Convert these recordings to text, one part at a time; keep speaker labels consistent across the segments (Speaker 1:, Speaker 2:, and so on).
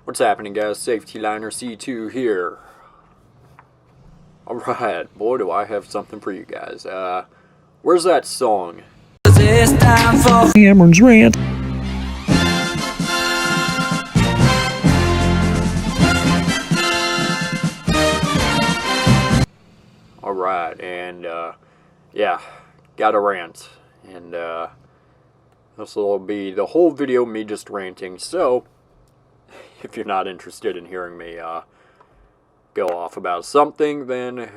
Speaker 1: What's happening, guys? Safety Liner C2 here. Alright, boy, do I have something for you guys. Where's that song?
Speaker 2: It's time for Cameron's rant.
Speaker 1: Alright, and, yeah, got a rant. And, this will be the whole video me just ranting, so if you're not interested in hearing me, go off about something, then,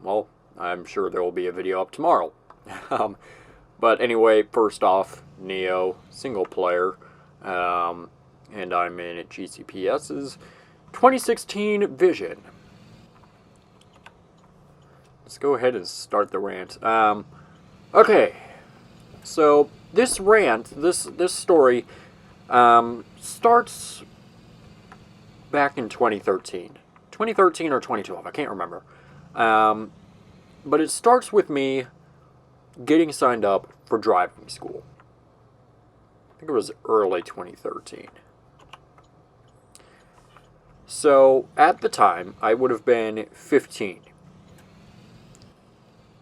Speaker 1: well, I'm sure there will be a video up tomorrow. But anyway, first off, Neo, single player, and I'm in GCPS's 2016 Vision. Let's go ahead and start the rant. Okay, so this rant, this story, starts back in 2013. 2013 or 2012, I can't remember. But it starts with me getting signed up for driving school. I think it was early 2013. So, at the time, I would have been 15.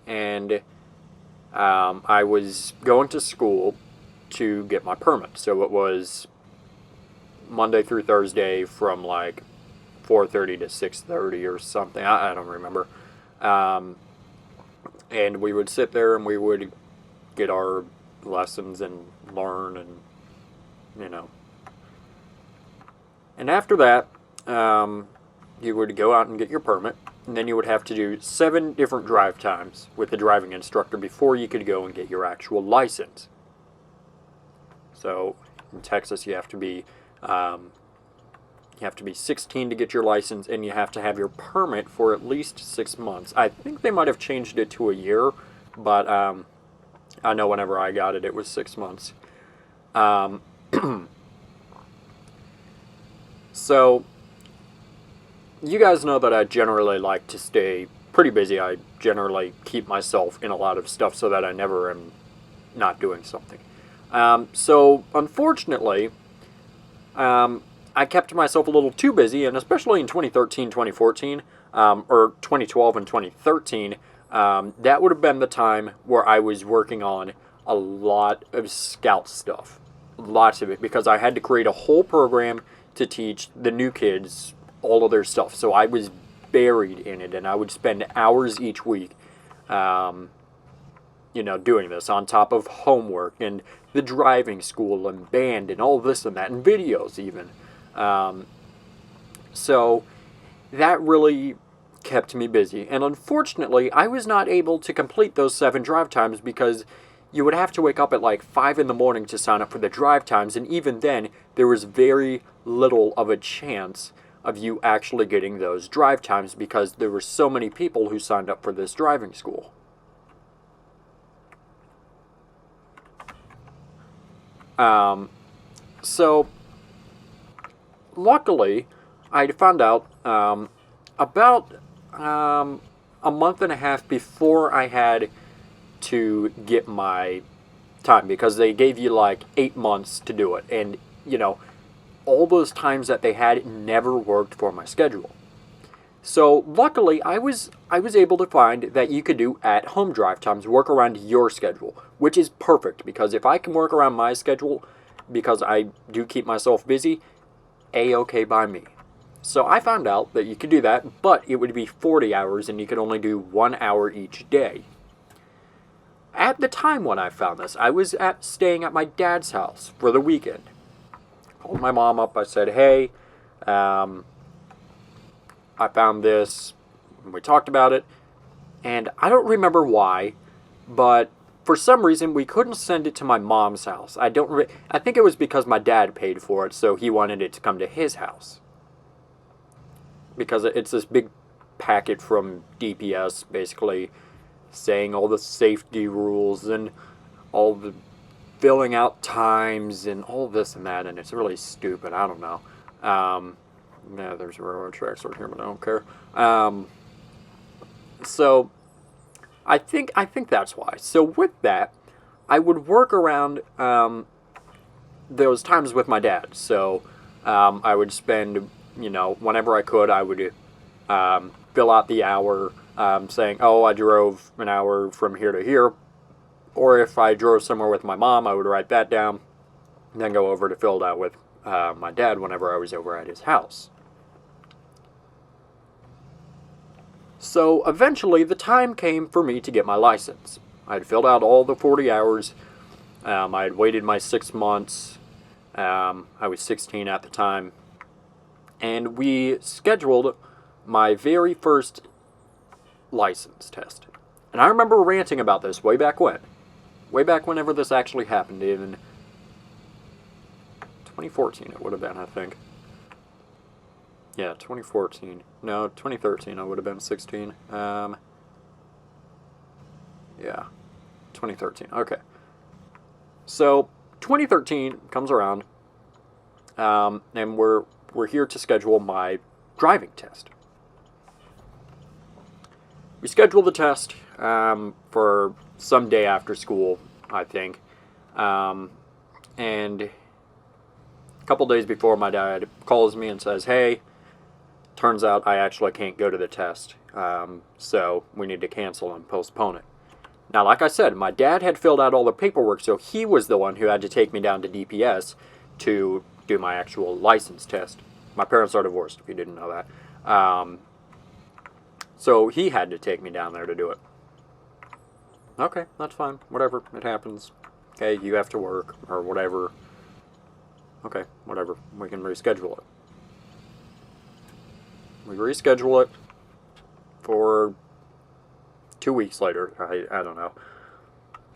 Speaker 1: And I was going to school to get my permit. So it was Monday through Thursday from like 4:30 to 6:30 or something. I don't remember. And we would sit there and we would get our lessons and learn and, you know. And after that, you would go out and get your permit. And then you would have to do 7 different drive times with the driving instructor before you could go and get your actual license. So in Texas, you have to be 16 to get your license, and you have to have your permit for at least 6 months. I think they might have changed it to a year, but I know whenever I got it, it was 6 months. So you guys know that I generally like to stay pretty busy. I generally keep myself in a lot of stuff so that I never am not doing something. So unfortunately, I kept myself a little too busy, and especially in 2013, 2014, or 2012 and 2013, that would have been the time where I was working on a lot of Scout stuff. Lots of it, because I had to create a whole program to teach the new kids all of their stuff. So I was buried in it, and I would spend hours each week, doing this on top of homework and the driving school and band and all this and that, and videos even. So that really kept me busy. And unfortunately, I was not able to complete those 7 drive times because you would have to wake up at like 5 in the morning to sign up for the drive times. And even then, there was very little of a chance of you actually getting those drive times because there were so many people who signed up for this driving school. So luckily, I found out about a month and a half before I had to get my time, because they gave you like 8 months to do it, and all those times that they had never worked for my schedule. So luckily, I was able to find that you could do at-home drive times, work around your schedule, which is perfect, because if I can work around my schedule, because I do keep myself busy, A-okay by me. So I found out that you could do that, but it would be 40 hours, and you could only do 1 hour each day. At the time when I found this, I was staying at my dad's house for the weekend. Called my mom up. I said, hey, I found this. We talked about it, and I don't remember why, but for some reason we couldn't send it to my mom's house. I think it was because my dad paid for it, so he wanted it to come to his house. Because it's this big packet from DPS, basically saying all the safety rules and all the filling out times and all this and that, and it's really stupid. I don't know. Yeah, there's railroad tracks over here, but I don't care. So I think that's why. So with that, I would work around those times with my dad. So I would spend, whenever I could, I would fill out the hour saying, oh, I drove an hour from here to here. Or if I drove somewhere with my mom, I would write that down, and then go over to fill it out with my dad whenever I was over at his house. So eventually the time came for me to get my license. I had filled out all the 40 hours. I had waited my 6 months. I was 16 at the time. And we scheduled my very first license test. And I remember ranting about this way back when. Way back whenever this actually happened, in 2014 it would have been, I think. Yeah, 2014. No, 2013 I would have been 16. Yeah, 2013. Okay. So, 2013 comes around, and we're here to schedule my driving test. We scheduled the test for some day after school, I think. And a couple days before, my dad calls me and says, hey, turns out I actually can't go to the test, so we need to cancel and postpone it. Now, like I said, my dad had filled out all the paperwork, so he was the one who had to take me down to DPS to do my actual license test. My parents are divorced, if you didn't know that. So he had to take me down there to do it. Okay, that's fine. Whatever, it happens. Okay, you have to work, or whatever. Okay, whatever. We can reschedule it. We reschedule it for 2 weeks later. I don't know.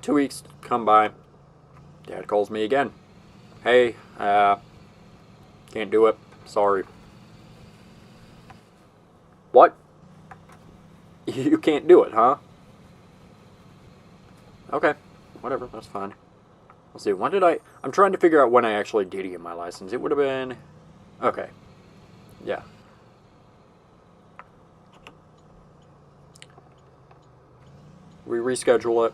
Speaker 1: 2 weeks come by. Dad calls me again. Hey, can't do it. Sorry. What? You can't do it, huh? Okay, whatever, that's fine. Let's see, when did I'm trying to figure out when I actually did get my license. It would have been... Okay. Yeah. We reschedule it.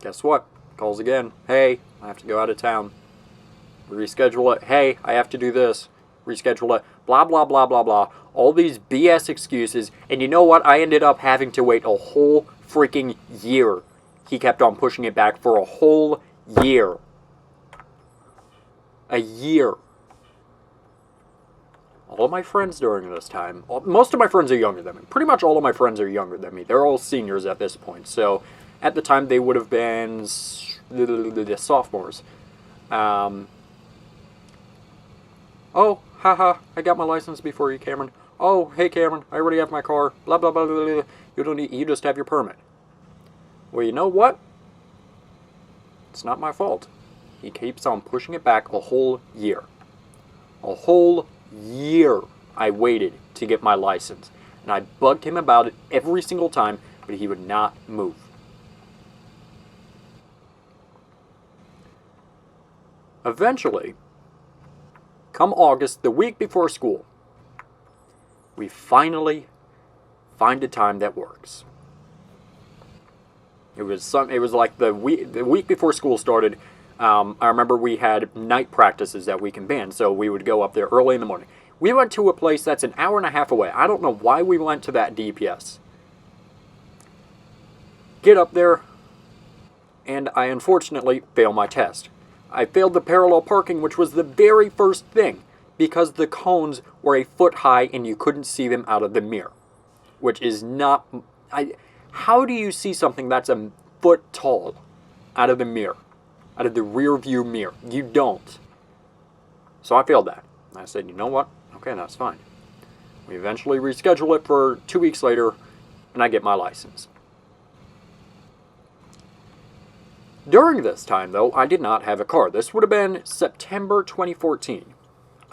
Speaker 1: Guess what? Calls again. Hey, I have to go out of town. We reschedule it. Hey, I have to do this. Reschedule it. Blah, blah, blah, blah, blah. All these BS excuses. And you know what? I ended up having to wait a whole freaking year. He kept on pushing it back for a whole year. A year. All of my friends during this time, most of my friends are younger than me. Pretty much all of my friends are younger than me. They're all seniors at this point. So, at the time, they would have been sophomores. Oh, haha, I got my license before you, Cameron. Oh, hey, Cameron, I already have my car. Blah, blah, blah, blah, blah. You just have your permit. Well, you know what? It's not my fault. He keeps on pushing it back a whole year. A whole year I waited to get my license. And I bugged him about it every single time, but he would not move. Eventually, come August, the week before school, we finally find a time that works. It was like the week before school started. I remember we had night practices that week in band, so we would go up there early in the morning. We went to a place that's an hour and a half away. I don't know why we went to that DPS. Get up there, and I unfortunately fail my test. I failed the parallel parking, which was the very first thing, because the cones were a foot high and you couldn't see them out of the mirror, which is not... How do you see something that's a foot tall out of the mirror, out of the rear view mirror? You don't. So I failed that. I said, you know what? Okay, that's fine. We eventually reschedule it for 2 weeks later, and I get my license. During this time, though, I did not have a car. This would have been September 2014.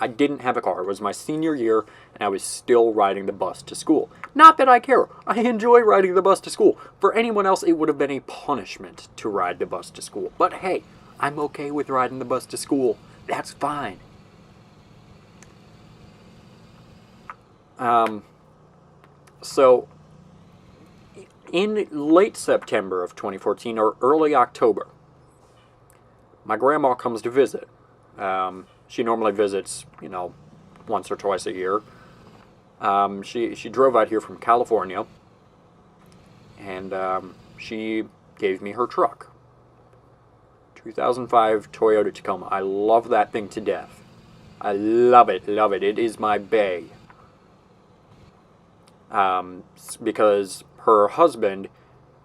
Speaker 1: I didn't have a car. It was my senior year, and I was still riding the bus to school. Not that I care. I enjoy riding the bus to school. For anyone else, it would have been a punishment to ride the bus to school. But hey, I'm okay with riding the bus to school. That's fine. So, in late September of 2014, or early October, my grandma comes to visit. She normally visits, once or twice a year. She drove out here from California, and she gave me her truck. 2005 Toyota Tacoma. I love that thing to death. I love it, love it. It is my bae. Because her husband,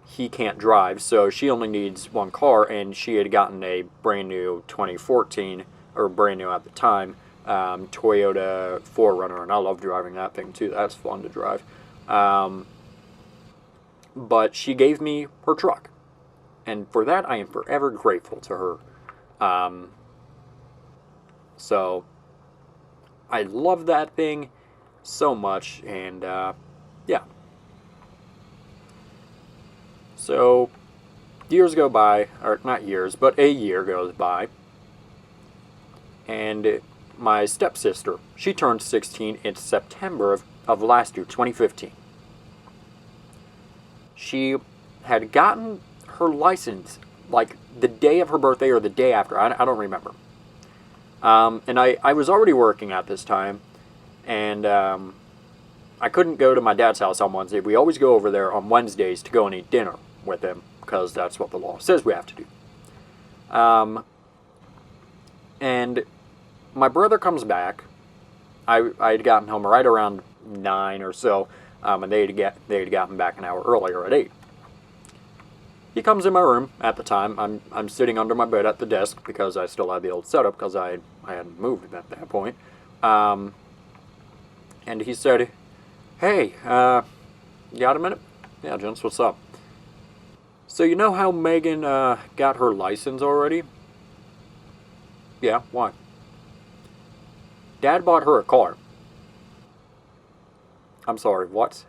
Speaker 1: he can't drive, so she only needs one car, and she had gotten a brand new 2014, or brand new at the time, Toyota 4Runner, and I love driving that thing too. That's fun to drive. But she gave me her truck, and for that I am forever grateful to her. So I love that thing so much, and yeah. So years go by, or not years, but a year goes by, and my stepsister, she turned 16 in September of last year, 2015. She had gotten her license like the day of her birthday or the day after. I don't remember. And I was already working at this time, and I couldn't go to my dad's house on Wednesday. We always go over there on Wednesdays to go and eat dinner with him, because that's what the law says we have to do. And my brother comes back. I had gotten home right around 9 or so, and they had gotten back an hour earlier at 8. He comes in my room at the time. I'm sitting under my bed at the desk because I still had the old setup because I hadn't moved at that point. And he said, "Hey, you got a minute?" "Yeah, gents, what's up?" "So you know how Megan got her license already?" "Yeah, why?" "Dad bought her a car." "I'm sorry, what?"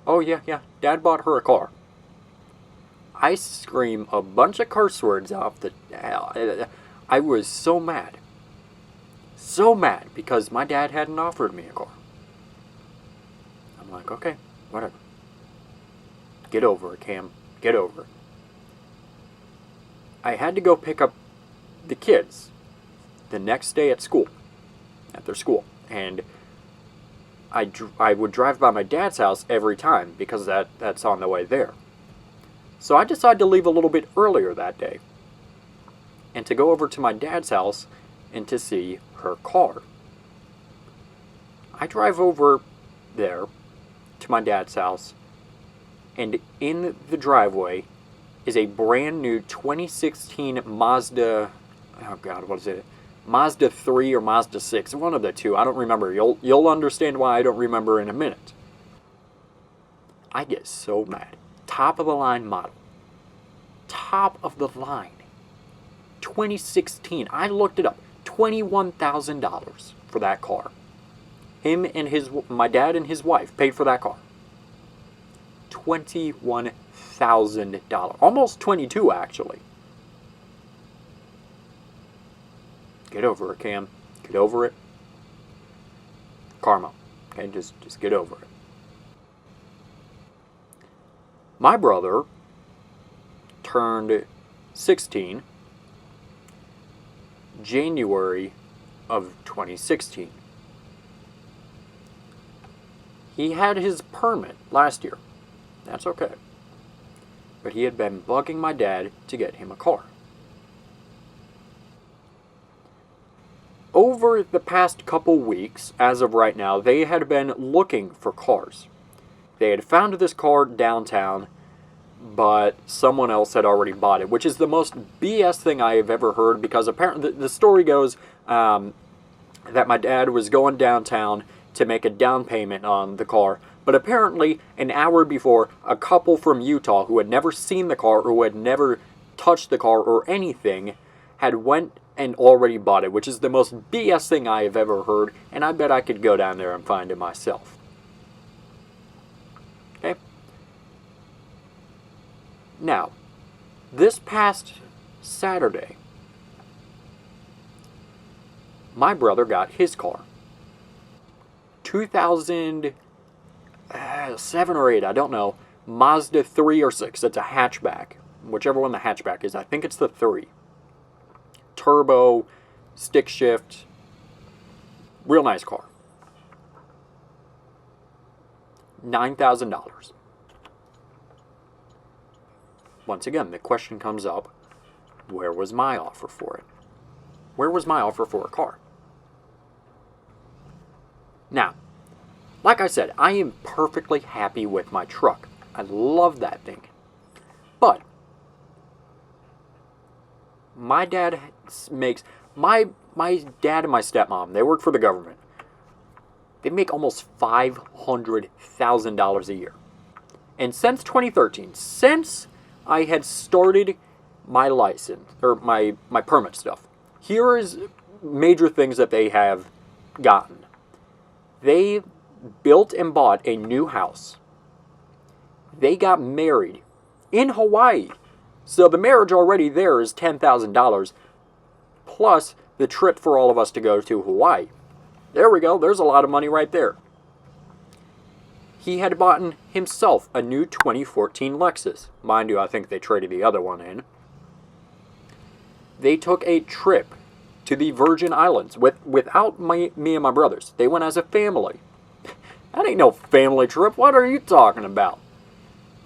Speaker 1: "Oh, yeah, Dad bought her a car." I scream a bunch of curse words off the... I was so mad. So mad because my dad hadn't offered me a car. I'm like, okay, whatever. Get over it, Cam. Get over it. I had to go pick up the kids the next day at school. At their school. And I would drive by my dad's house every time because that's on the way there. So I decided to leave a little bit earlier that day and to go over to my dad's house and to see her car. I drive over there to my dad's house, and in the driveway is a brand new 2016 Mazda, oh God, what is it? Mazda 3 or Mazda 6, one of the two. I don't remember. You'll understand why I don't remember in a minute. I get so mad. Top of the line model. Top of the line. 2016. I looked it up. $21,000 for that car. Him and my dad and his wife paid for that car. $21,000. Almost 22 actually. Get over it, Cam. Get over it. Karma. Okay, just get over it. My brother turned 16 January of 2016. He had his permit last year. That's okay. But he had been bugging my dad to get him a car. Over the past couple weeks, as of right now, they had been looking for cars. They had found this car downtown, but someone else had already bought it, which is the most BS thing I have ever heard, because apparently the story goes that my dad was going downtown to make a down payment on the car, but apparently an hour before, a couple from Utah who had never seen the car or who had never touched the car or anything had went and already bought it, which is the most BS thing I have ever heard, and I bet I could go down there and find it myself. Okay? Now, this past Saturday, my brother got his car. 2007 or 8, I don't know, Mazda 3 or 6. It's a hatchback. Whichever one the hatchback is, I think it's the 3. Turbo, stick shift, real nice car. $9,000. Once again, the question comes up, where was my offer for it? Where was my offer for a car? Now, like I said, I am perfectly happy with my truck. I love that thing. But my dad makes, my dad and my stepmom, they work for the government. They make almost $500,000 a year. And since 2013, since I had started my license, or my permit stuff, here is major things that they have gotten. They built and bought a new house. They got married in Hawaii. So the marriage already there is $10,000, plus the trip for all of us to go to Hawaii. There we go. There's a lot of money right there. He had bought himself a new 2014 Lexus. Mind you, I think they traded the other one in. They took a trip to the Virgin Islands without me and my brothers. They went as a family. That ain't no family trip. What are you talking about?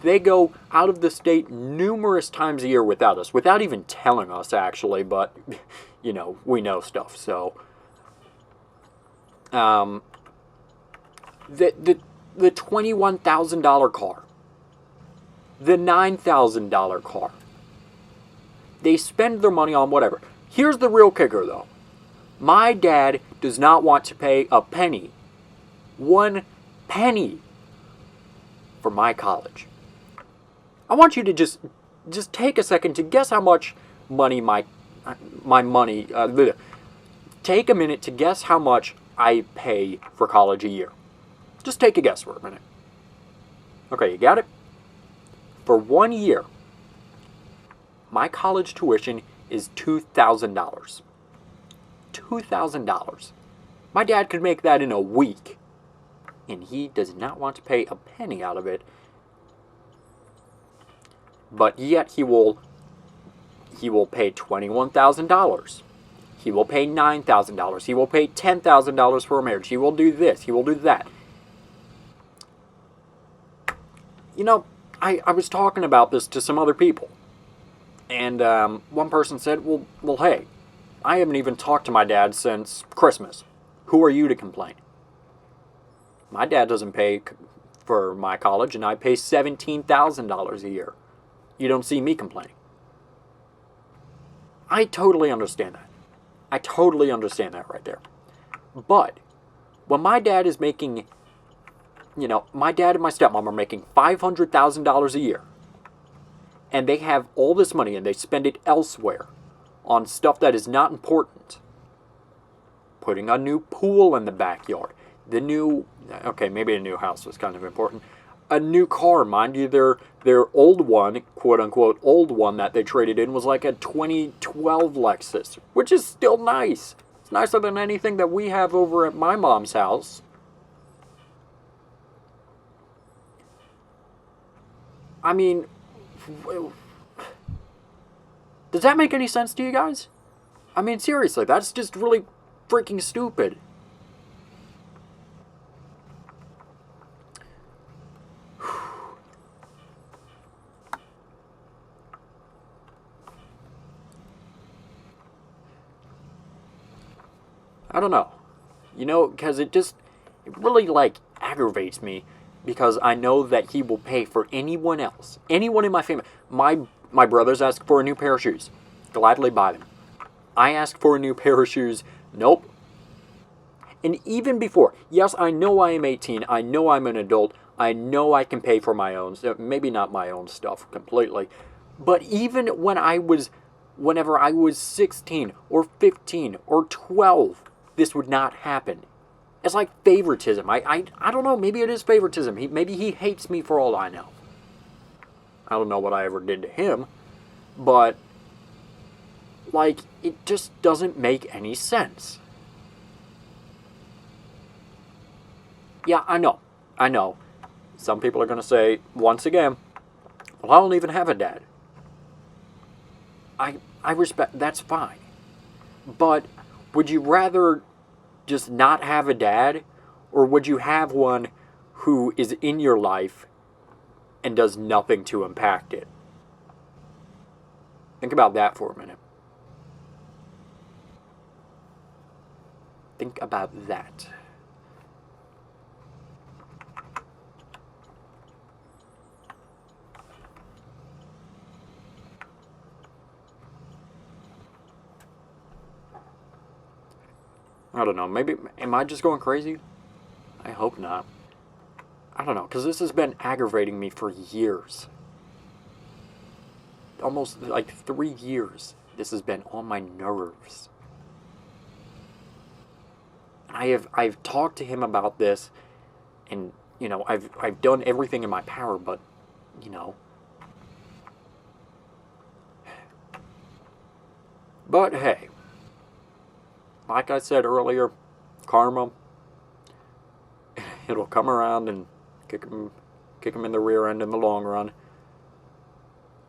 Speaker 1: They go out of the state numerous times a year without us, without even telling us, actually, but, you know, we know stuff, so. The $21,000 car, the $9,000 car, they spend their money on whatever. Here's the real kicker, though. My dad does not want to pay a penny, 1 penny, for my college. I want you to just take a second to guess how much money take a minute to guess how much I pay for college a year. Just take a guess for a minute. Okay, you got it? For 1 year, my college tuition is $2,000. $2,000. My dad could make that in a week, and he does not want to pay a penny out of it. But yet he will pay $21,000. He will pay $9,000. He will pay $10,000 for a marriage. He will do this. He will do that. You know, I was talking about this to some other people. And one person said, well, hey, I haven't even talked to my dad since Christmas. Who are you to complain? My dad doesn't pay for my college, and I pay $17,000 a year. You don't see me complaining. I totally understand that. I totally understand that right there. But when my dad is making, you know, my dad and my stepmom are making $500,000 a year, and they have all this money and they spend it elsewhere on stuff that is not important. Putting a new pool in the backyard. Okay, maybe a new house was kind of important. A new car, mind you, their old one, quote-unquote old one that they traded in was like a 2012 Lexus, which is still nice. It's nicer than anything that we have over at my mom's house. I mean, does that make any sense to you guys? I mean, seriously, that's just really freaking stupid. I don't know. You know, because it really, like, aggravates me. Because I know that he will pay for anyone else. Anyone in my family. My brothers ask for a new pair of shoes. Gladly buy them. I ask for a new pair of shoes. Nope. And even before. Yes, I know I am 18. I know I'm an adult. I know I can pay for my own. Maybe not my own stuff completely. But even whenever I was 16 or 15 or 12, this would not happen. It's like favoritism. I don't know. Maybe it is favoritism. Maybe he hates me for all I know. I don't know what I ever did to him. But, like, it just doesn't make any sense. Yeah, I know. Some people are going to say, once again, well, I don't even have a dad. I respect, that's fine. But would you rather just not have a dad, or would you have one who is in your life and does nothing to impact it? Think about that for a minute. Think about that. I don't know, maybe, am I just going crazy? I hope not. I don't know, because this has been aggravating me for years. Almost like 3 years. This has been on my nerves. I've talked to him about this, and, you know, I've done everything in my power, but, you know. But hey, like I said earlier, karma, it'll come around and kick him in the rear end in the long run.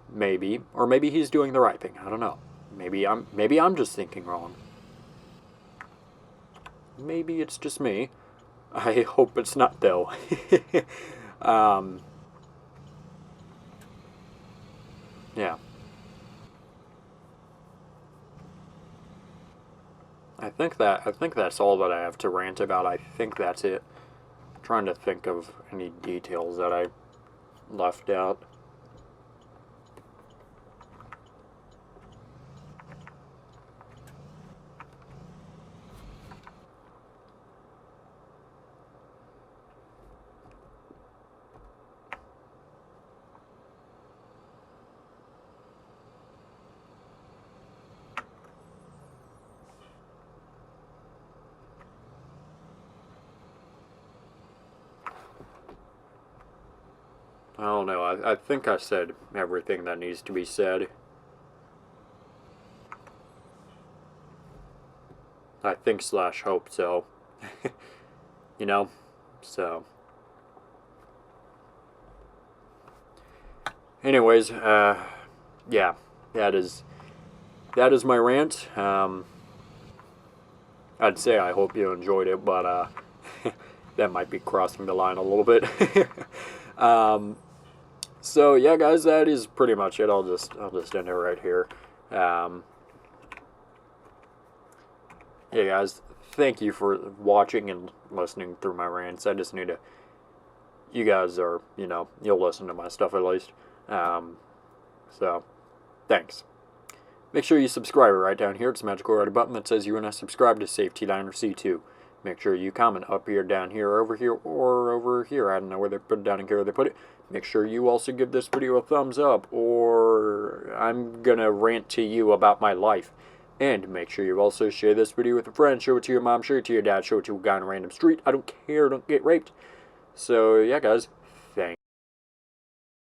Speaker 1: Maybe, or maybe he's doing the right thing. I don't know. Maybe I'm just thinking wrong. Maybe it's just me. I hope it's not, though. Yeah. I think that's all that I have to rant about. I think that's it. I'm trying to think of any details that I left out. I don't know. I think I said everything that needs to be said. I think / hope so. You know? So. Anyways, yeah. That is my rant. I'd say I hope you enjoyed it, but that might be crossing the line a little bit. So yeah, guys, that is pretty much it. I'll just end it right here. Yeah, guys, thank you for watching and listening through my rants. I just need to. You guys are, you know, you'll listen to my stuff at least. So, thanks. Make sure you subscribe right down here. It's a magical red button that says you are not subscribed to Safety9 or C2. Make sure you comment up here, down here, over here, or over here. I don't know where they put it down in here. Where they put it. Make sure you also give this video a thumbs up, or I'm gonna rant to you about my life. And make sure you also share this video with a friend. Show it to your mom. Show it to your dad. Show it to a guy on a random street. I don't care. Don't get raped. So yeah, guys.